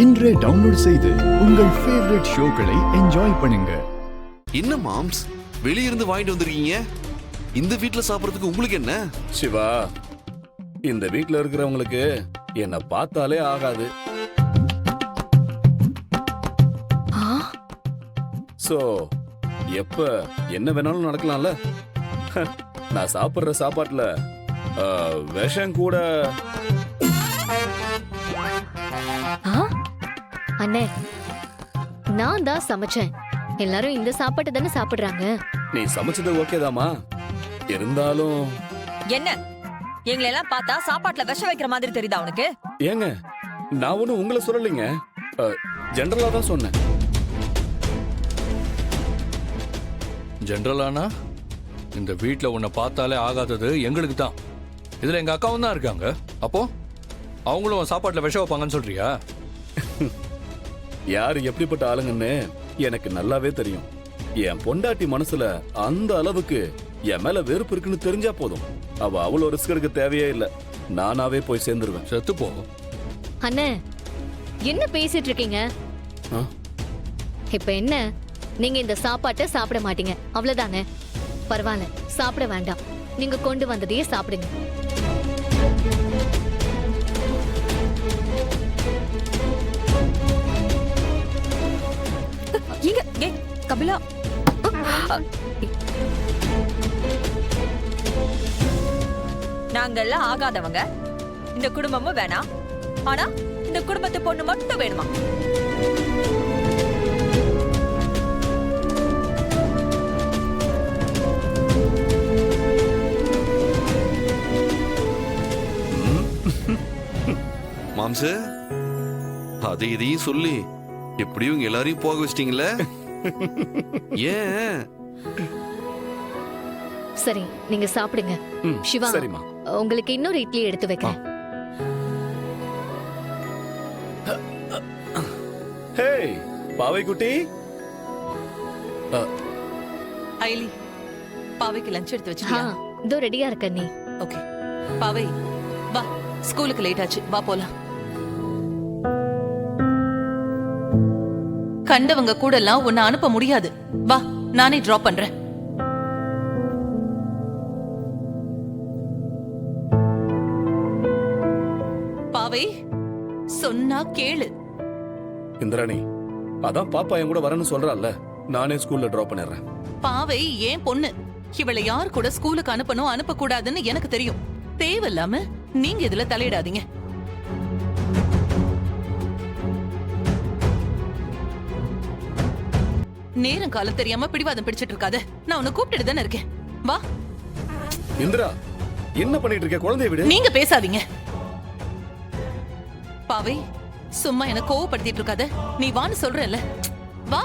இன்றே டவுன்லோட் செய்து உங்கள் ஃபேவரட் ஷோக்களை என்ஜாய் பண்ணுங்க. என்ன மாம்ஸ் வெளியிருந்து வாங்கிட்டு வந்திருக்கீங்க? இந்த வீட்ல சாப்பிடுறதுக்கு உங்களுக்கு என்ன? சிவா, இந்த வீட்ல இருக்கிறவங்களுக்கு என்ன பார்த்தாலே ஆகாது. சோ எப்ப என்ன வேணாலும் நடக்கலாம்ல. நான் சாப்பிடுற சாப்பாட்டுல விஷம் கூட. அண்ணே, நான் தான் சமைச்சேன். எல்லாரும் இந்த சாப்பாட்டை தானே சாப்பிடுறாங்க. நீ சமைச்சது ஓகேதாமா, இருந்தாலும் என்ன எங்களை எல்லாம் பார்த்தா சாப்பாட்டுல விஷம் வைக்கிற மாதிரி தெரியுதா உனக்கு? ஏங்க, நான் ஒண்ணும் உங்களை சொல்லலைங்க, ஜெனரலா தான் சொன்னேன். ஜெனரலானா இந்த வீட்டில் உன்னை பார்த்தாலே ஆகாதது எங்களுக்கு தான். இதில் எங்கள் அக்காவும் தான் இருக்காங்க. அப்போ அவங்களும் சாப்பாட்டில் விஷம் வைப்பாங்கன்னு சொல்றியா? யார் எப்படிப்பட்ட ஆளுங்கன்னு எனக்கு நல்லாவே தெரியும். என் பொண்டாட்டி மனசுல அந்த அளவுக்கு என் மேல வெறுப்பு இருக்குன்னு தெரிஞ்சா போதும், அவ அவ்வளவு ரிஸ்க் எடுக்க தேவையே இல்லை. நானாவே போய் சேர்ந்துருவேன். செத்து போ. அண்ணே, என்ன பேசிட்டு இருக்கீங்க? இப்ப என்ன, நீங்க இந்த சாப்பாட்டை சாப்பிட மாட்டீங்க அவ்வளவுதானே? பரவாயில்ல, சாப்பிட வேண்டாம். நீங்க கொண்டு வந்ததையே சாப்பிடுங்க. கபிலா, நாங்கெல்லாம் ஆகாதவங்க. இந்த குடும்பமும் வேணாம். ஆனா இந்த குடும்பத்து பொண்ணு மட்டும் வேணுமா? மாம்ஸ், அதை இதையும் சொல்லி எப்படியும் எல்லாரையும் போக வச்சிட்டீங்களே. ஏன்? சரி, நீங்க சாப்பிடுங்க. சிவா, சரிம்மா, உங்களுக்கு இன்னொரு இட்லி எடுத்து வைக்கிறேன். ஹே பாவை குட்டி. ஐலி, பாவைக்கு லஞ்ச் எடுத்து வச்சிட்டியா? இதோ ரெடியா இருக்க நீ. ஓகே பாவை, வா, ஸ்கூலுக்கு லேட் ஆச்சு, வா போலாம். கண்டவங்க கூட எல்லாம் உன்னை அனுப்ப முடியாது. வா, நானே டிராப் பண்றேன். பாவை, சொன்னா கேளு. இந்திராணி, அதான் பாப்பா என் கூட வரேன்னு சொல்றாள்ல, நானே ஸ்கூல்ல டிராப் பண்ணிடுறேன். பாவை ஏன் பொண்ணு, இவளை யார் கூட ஸ்கூலுக்கு அனுப்பணும் அனுப்ப கூடாதுன்னு எனக்கு தெரியும். தேவையில்லாம நீங்க இதுல தலையிடாதீங்க. நேரம் காலம் தெரியாம பிடிவாதம் பிடிச்சிட்டு இருக்காத. நான் உன்னை கூப்பிட்டு தானே இருக்கேன், வா. இந்திரா, என்ன பண்ணிட்டு இருக்க? குழந்தைய விடு. நீங்க பேசாதீங்க. பாவை, சும்மா என்ன கோவப்படுத்திட்டு இருக்காத. நீ வான்னு சொல்றேன்ல, வா.